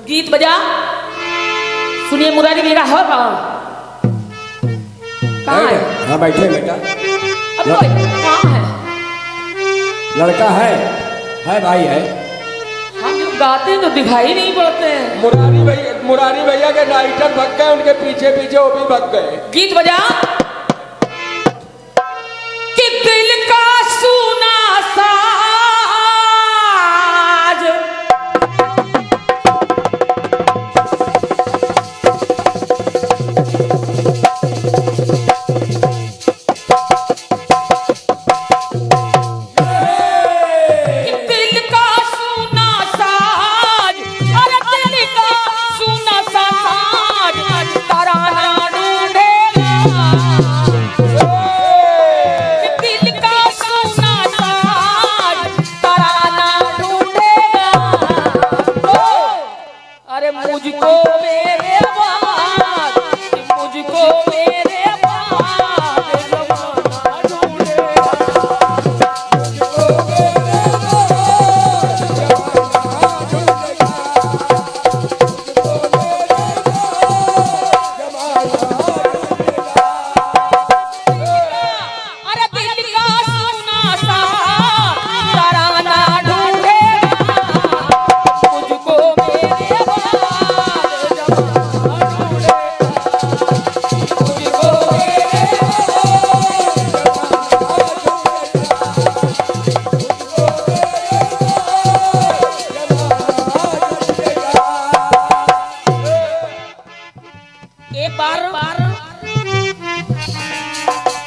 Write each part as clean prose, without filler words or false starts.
गीत बजा। सुनिए मुरारी बेगा है कहाँ है? हाँ बैठे बेटा। अब कहाँ है? लड़का है भाई है। हम जो गाते हैं तो दिखाई नहीं पड़ते हैं। मुरारी भैया के राइटर भग गए, उनके पीछे पीछे वो भी भग गए। गीत बजा। कि दिल का सुना साज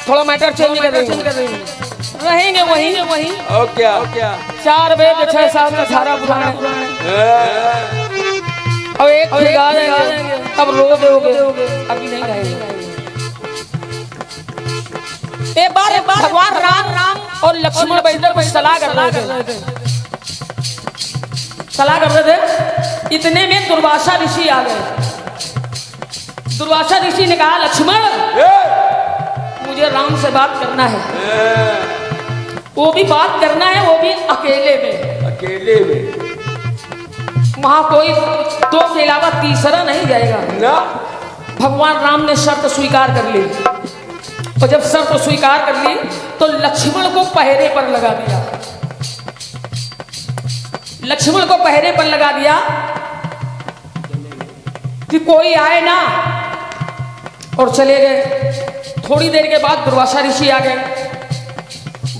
थोड़ा मैटर चेंज कर रहेंगे वही। और क्या 4 वेद 6 7 18 पुराने अब एक गा देंगे तब रो दोगे, अभी नहीं गाएंगे। एक बार भगवान राम और लक्ष्मण बैठकर सलाह कर रहे थे। इतने में दुर्वासा ऋषि आ गए। दुर्वासा ऋषि ने कहा लक्ष्मण मुझे राम से बात करना है। वो भी बात करना है, वो भी अकेले में। वहां कोई 2 के अलावा तीसरा नहीं जाएगा ना। भगवान राम ने शर्त स्वीकार कर ली और जब शर्त स्वीकार कर ली तो लक्ष्मण को पहरे पर लगा दिया। लक्ष्मण को पहरे पर लगा दिया कि कोई आए ना, और चले गए। थोड़ी देर के बाद दुर्वासा ऋषि आ गए।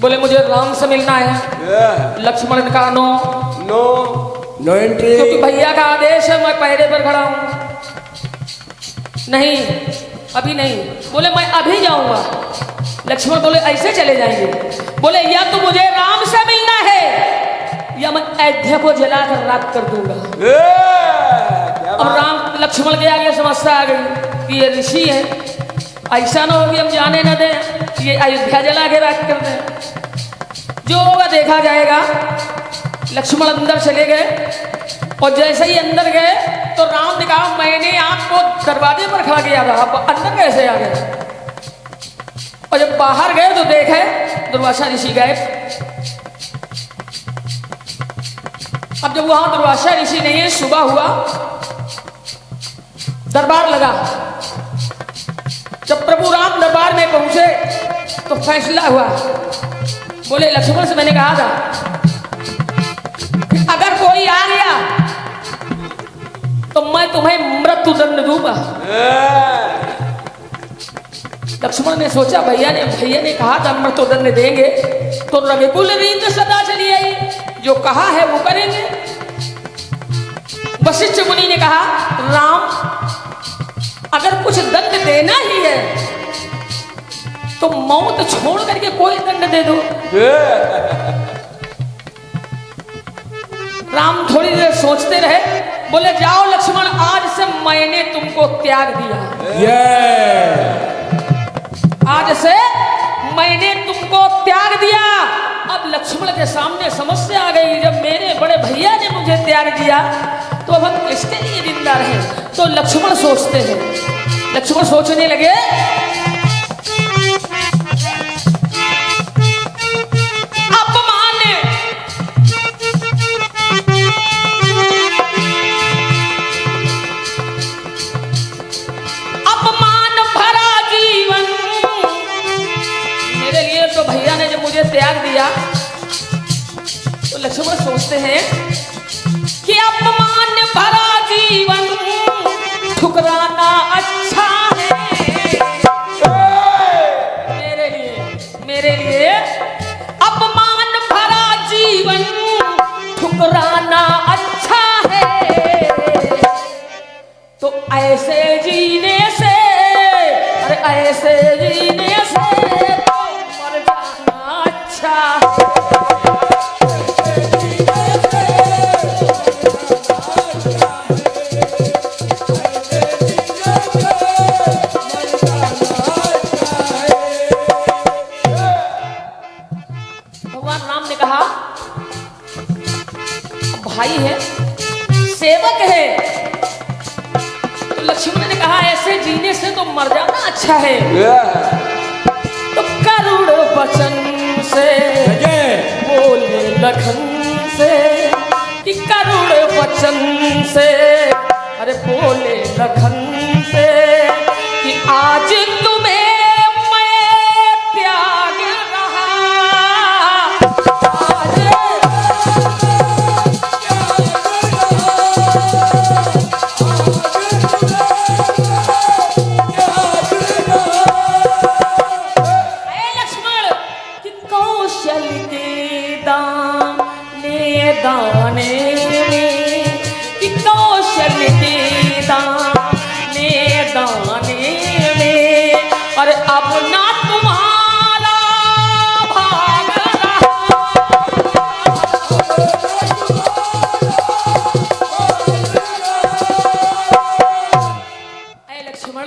बोले मुझे राम से मिलना है। लक्ष्मण ने कहा नो एंट्री, क्योंकि भैया का आदेश है, मैं पहरे पर खड़ा हूं। नहीं अभी नहीं। बोले मैं अभी जाऊंगा। लक्ष्मण बोले ऐसे चले जाएंगे? बोले या तो मुझे राम से मिलना है या मैं अयोध्या को जलाकर राख कर दूंगा। अब राम लक्ष्मण के आगे समस्या आ गई कि ये ऋषि है, ऐसा ना हो कि हम जाने न दें, ये अयोध्या जला के राख कर दें। जो होगा देखा जाएगा। लक्ष्मण अंदर चले गए और जैसे ही अंदर गए तो राम ने कहा मैंने आपको दरवाजे पर खड़ा किया था, आप अंदर कैसे आ गए? और जब बाहर गए तो देखे दुर्वासा ऋषि गए। अब जब वहां दुर्वासा ऋषि नहीं है, सुबह हुआ, दरबार लगा। जब प्रभु राम दरबार में पहुंचे तो फैसला हुआ। बोले लक्ष्मण से मैंने कहा था कि अगर कोई आ गया तो मैं तुम्हें मृत्यु दंड दूंगा। लक्ष्मण ने सोचा भैया ने कहा था मृत्यु दंड देंगे तो रविकुल रीत सदा चली आई, जो कहा है वो करेंगे। वशिष्ठ मुनि ने कहा राम अगर कुछ दंड देना ही है तो मौत छोड़ करके कोई दंड दे दो। राम थोड़ी देर सोचते रहे। बोले जाओ लक्ष्मण, आज से मैंने तुमको त्याग दिया। आज से मैंने तुमको त्याग दिया। अब लक्ष्मण के सामने समस्या आ गई, जब मेरे बड़े भैया ने मुझे त्याग दिया तो अब हम किसके लिए जिंदा रहे? तो लक्ष्मण सोचते हैं। लक्ष्मण सोचने लगे सोचते हैं कि अपमान भरा जीवन ठुकराना अच्छा है। मेरे लिए अपमान भरा जीवन ठुकराना अच्छा है। तो ऐसे जीने से, अरे ऐसे जीने से तो मर जाना अच्छा है। भगवान राम ने कहा भाई है, सेवक है, तो लक्ष्मण ने कहा ऐसे जीने से तो मर जाना अच्छा है। तो करुण वचन से बोले लखन से, कि करुण वचन से अरे बोले लखन से, कि आज तुम्हें मैं त्याग रहा। दाने में, कि कौशल के दाने दाने में, और अब ना तुम्हारा भाग रहा। ऐ लक्ष्मण,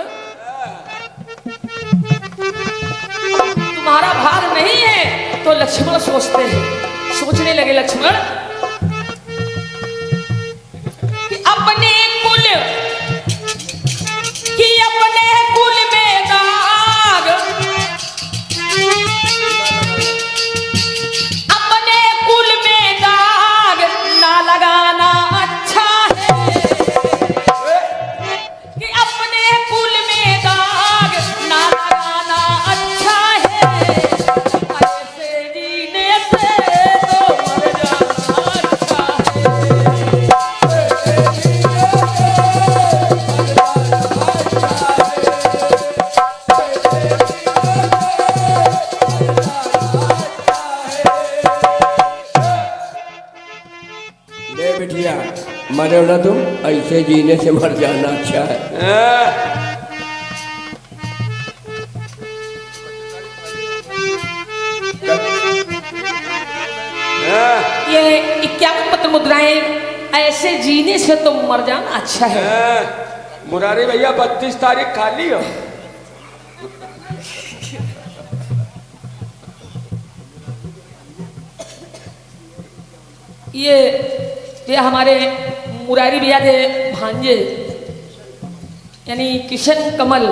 तुम्हारा भाग नहीं है। तो लक्ष्मण सोचते हैं, सोचने लगे लक्ष्मण कि अपने कुल में दाग, अपने कुल में दाग ना लगाना अच्छा है। कि अपने कुल में दाग ना लगाना अच्छा है। ऐसे जीने से तो मर जाना अच्छा है। ले बिटिया, मरे ना तुम, ऐसे जीने से मर जाना अच्छा है। ये 51 पत्र मुद्राएं, ऐसे जीने से तो मर जाना अच्छा है। मुरारी भैया 32 तारीख खाली हो। ये हमारे मुरारी भैया के भांजे यानी किशन कमल,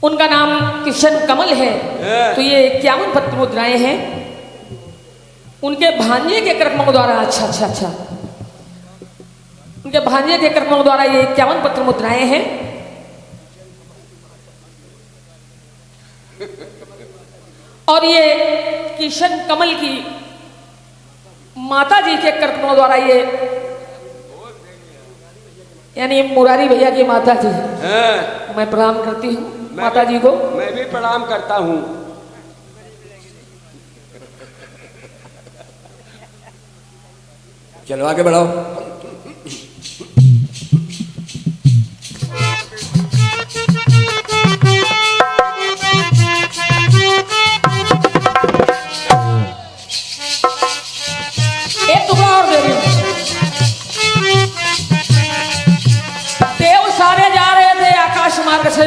उनका नाम किशन कमल है। तो ये 51 पत्र मुद्राएं हैं उनके भांजे के कर्मों द्वारा। अच्छा, उनके भांजे के कर्मों द्वारा ये 51 पत्र मुद्राएं हैं। और ये किशन कमल की माता जी के कर्मों द्वारा, ये यानी मुरारी भैया की माता जी, मैं प्रणाम करती हूँ माता जी को। मैं भी प्रणाम करता हूँ। चलो आगे बढ़ाओ। एक टुकड़ा और दे रही हूं। देव सारे जा रहे थे आकाश मार्ग से।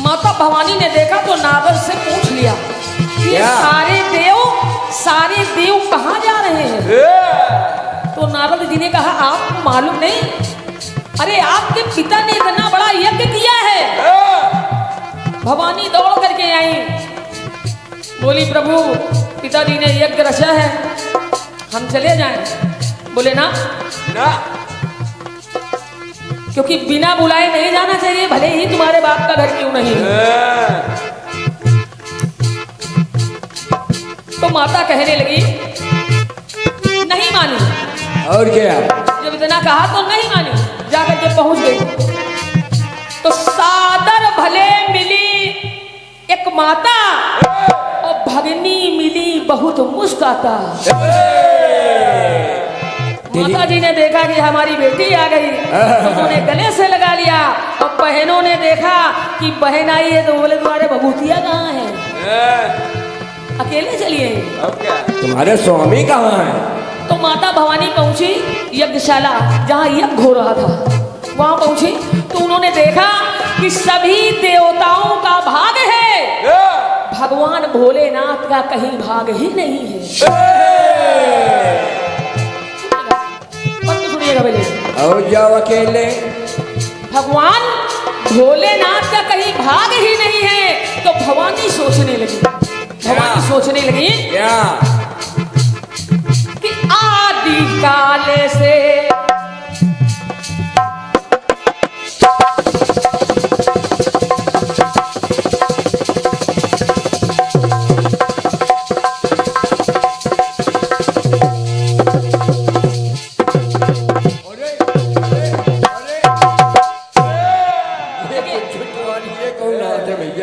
माता भवानी ने देखा तो नारद से पूछ लिया कि क्या? सारे देव कहाँ जा रहे हैं? तो नारद जी ने कहा आपको मालूम नहीं? अरे आपके पिता ने इतना बड़ा यज्ञ किया है। भवानी दौड़ करके आई, बोली प्रभु पिताजी ने यज्ञ रचा है, हम चले जाएं? बोले ना, क्योंकि बिना बुलाए नहीं जाना चाहिए, भले ही तुम्हारे बाप का घर क्यों नहीं है। तो माता कहने लगी, नहीं मानी। और क्या? जब इतना कहा तो नहीं मानी, जाकर के पहुंच गई। तो सादर भले मिली एक माता और भगनी मिली बहुत मुस्काता। माता जी ने देखा कि हमारी बेटी आ गई, उन्होंने गले से लगा लिया। और बहनों ने देखा कि बहन आई है तो बोले तुम्हारे भभूतिया कहाँ है, अकेले चलिए। अब क्या? तुम्हारे स्वामी कहाँ हैं? तो माता भवानी पहुंची यज्ञशाला जहाँ यज्ञ हो रहा था, वहां पहुंची तो उन्होंने देखा कि सभी देवताओं का भाग है, भगवान भोलेनाथ का कहीं भाग ही नहीं है। मत सुनिएगा पहले। और जाओ अकेले। भगवान भोलेनाथ का कहीं भाग ही नहीं है। तो भवानी सोचने लगी, भवानी सोचने लगी क्या? कि आदि काले से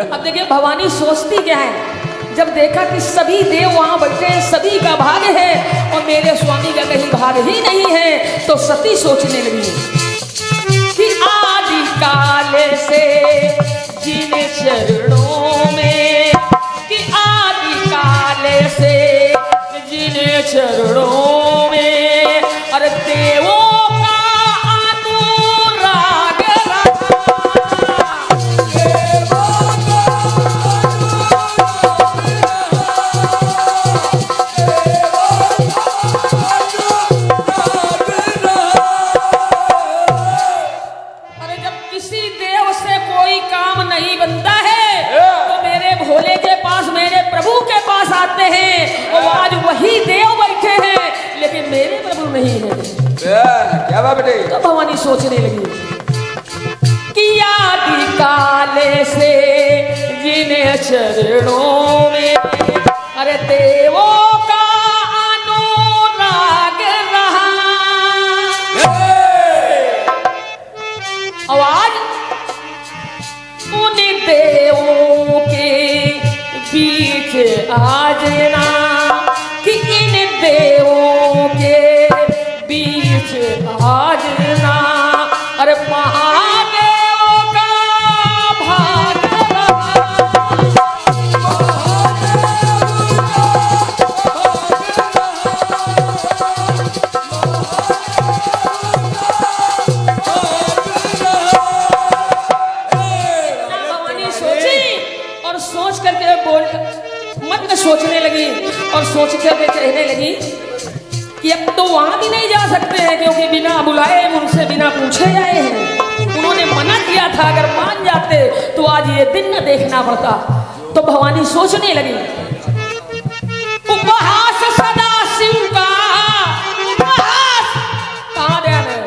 अब देखिए भवानी सोचती क्या है। जब देखा कि सभी देव वहां बैठे हैं, सभी का भाग है और मेरे स्वामी का कहीं भाग ही नहीं है, तो सती सोचने लगी कि आदि काले से जिन चरणों में, कि आदि काले से जिन चरणों में अरे देवों क्या बात बेटे? तो भवानी सोचने लगी कि आदि काले से जिन चरणों में अरे देवों का अनुराग रहा। आवाज उन देवों के बीच आज ना, कि इन देवों के आज ना अरे महादेव का भाग भवानी सोची और सोच करके बोल मन में सोचने लगी और सोच करके कहने लगी कि अब तो वहां भी नहीं जा सकते हैं, क्योंकि बिना बुलाए उनसे बिना पूछे आए हैं। उन्होंने मना किया था, अगर मान जाते तो आज ये दिन न देखना पड़ता। तो भवानी सोचने लगी, उपहास सदा शिव का, उपहास कहाँ ध्यान है,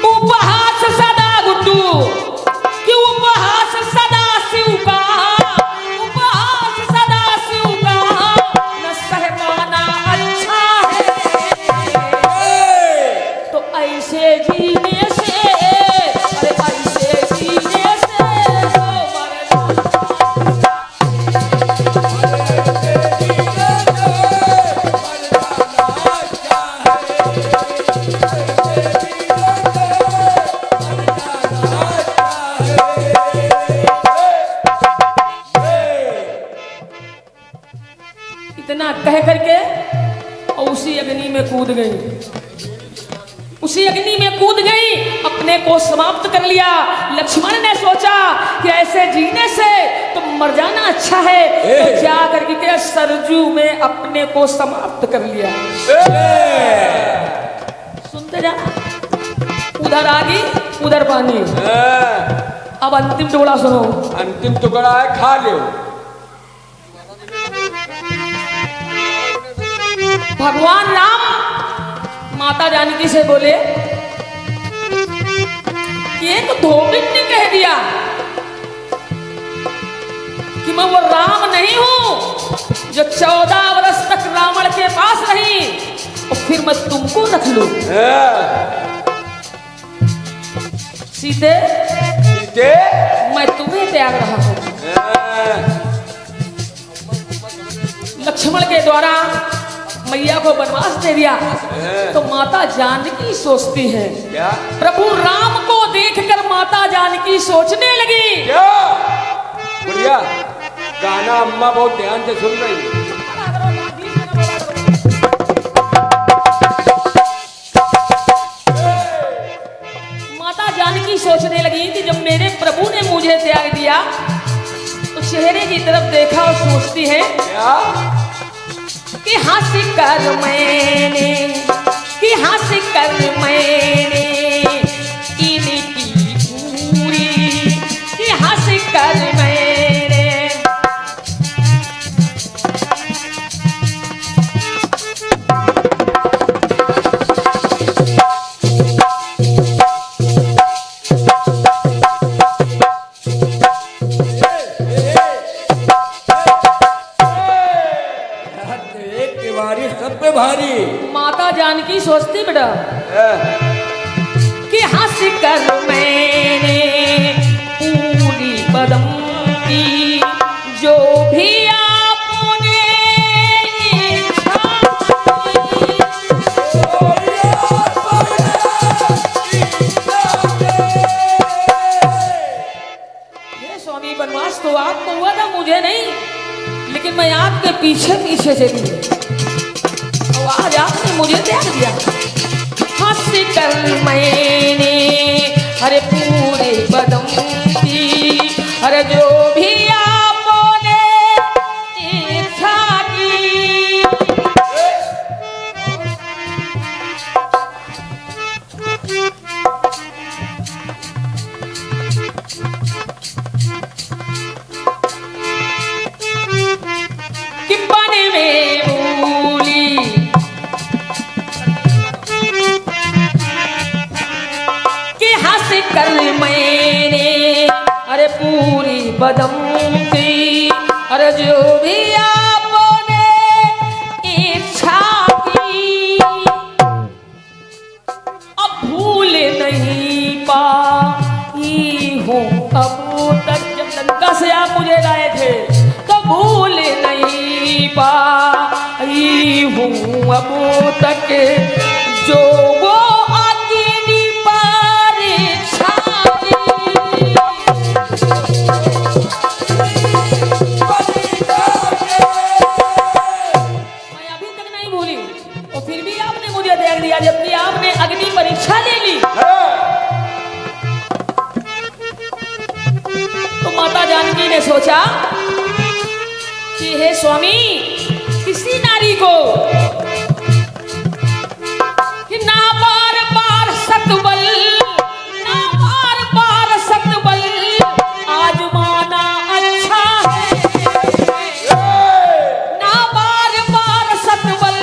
उपहास सदा गुड्डू, कि उपहास सदा शिव का, उपहास सदा शिव का न सहमाना अच्छा है। तो ऐसे जीने से, अरे ऐसे जीने से तो इतना कह करके और उसी अग्नि में कूद गई, उसी अग्नि में कूद गई, अपने को समाप्त कर लिया। लक्ष्मण ने सोचा कि ऐसे जीने से तो मर जाना अच्छा है, तो जा करके के सरजू में अपने को समाप्त कर लिया। सुनते जाना, उधर आगी उधर पानी। अब अंतिम टुकड़ा सुनो। अंतिम टुकड़ा है, खा लो। भगवान राम माता जानकी से बोले कि एक धोबिन ने कह दिया कि मैं वो राम नहीं हूं जो 14 वर्ष तक रावण के पास रही और फिर मैं तुमको रख लूं। सीते सीते मैं तुम्हें त्याग रहा हूं। लक्ष्मण के द्वारा मैया को वनवास दे दिया तो माता जानकी सोचती है, क्या प्रभु राम को देखकर माता जानकी सोचने लगी, क्या बुढ़िया गाना अम्मा बहुत ध्यान से सुन रही है। माता जानकी सोचने लगी कि जब मेरे प्रभु ने मुझे त्याग दिया तो चेहरे की तरफ देखा और सोचती है क्या कि हंस कर मैंने इनकी पूरी कि हंस कर मैंने एक तिवारी सब पे भारी। माता जानकी सोचती बेटा कि हंस कर मैंने पूरी पदम की जो भी आपने इच्छा ये स्वामी वनवास तो आपको हुआ था, मुझे नहीं, लेकिन मैं आपके पीछे पीछे चली और आज आपने मुझे त्याग दिया। हंस कर मैंने अरे पूरे बदम की अरे जो भी आपने इच्छा की कि पानी में भूली कि हंस कर मैंने अरे पूरी बदम की अरे जो भी आपने इच्छा की अब भूल नहीं पाई हूँ अब तक। जब लंका से आप मुझे लाए थे तो भूल नहीं पाई हूँ अब तक जो वो अग्नि परीक्षा की। मैं अभी तक नहीं भूली और फिर भी आपने मुझे त्याग दिया जबकि आपने अग्नि परीक्षा ले ली। तो माता जानकी ने सोचा कि हे स्वामी किसी नारी को कि ना बार बार सतबल ना बार बार सतबल आजमाना अच्छा है, ना बार बार सतबल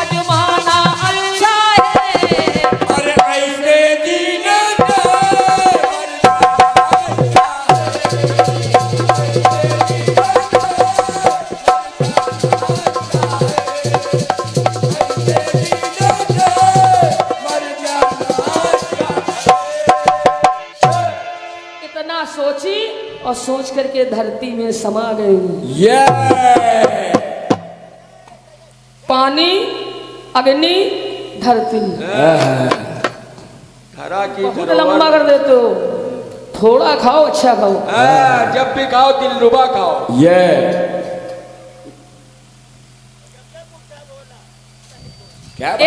आजमाना अच्छा है। अरे ऐसे जीने इतना सोची और सोच करके धरती में समा गई। ये पानी अग्नि धरती धरा की बहुत लंबा कर देते हो, थोड़ा खाओ अच्छा खाओ। जब भी खाओ दिलरुबा खाओ। ये क्या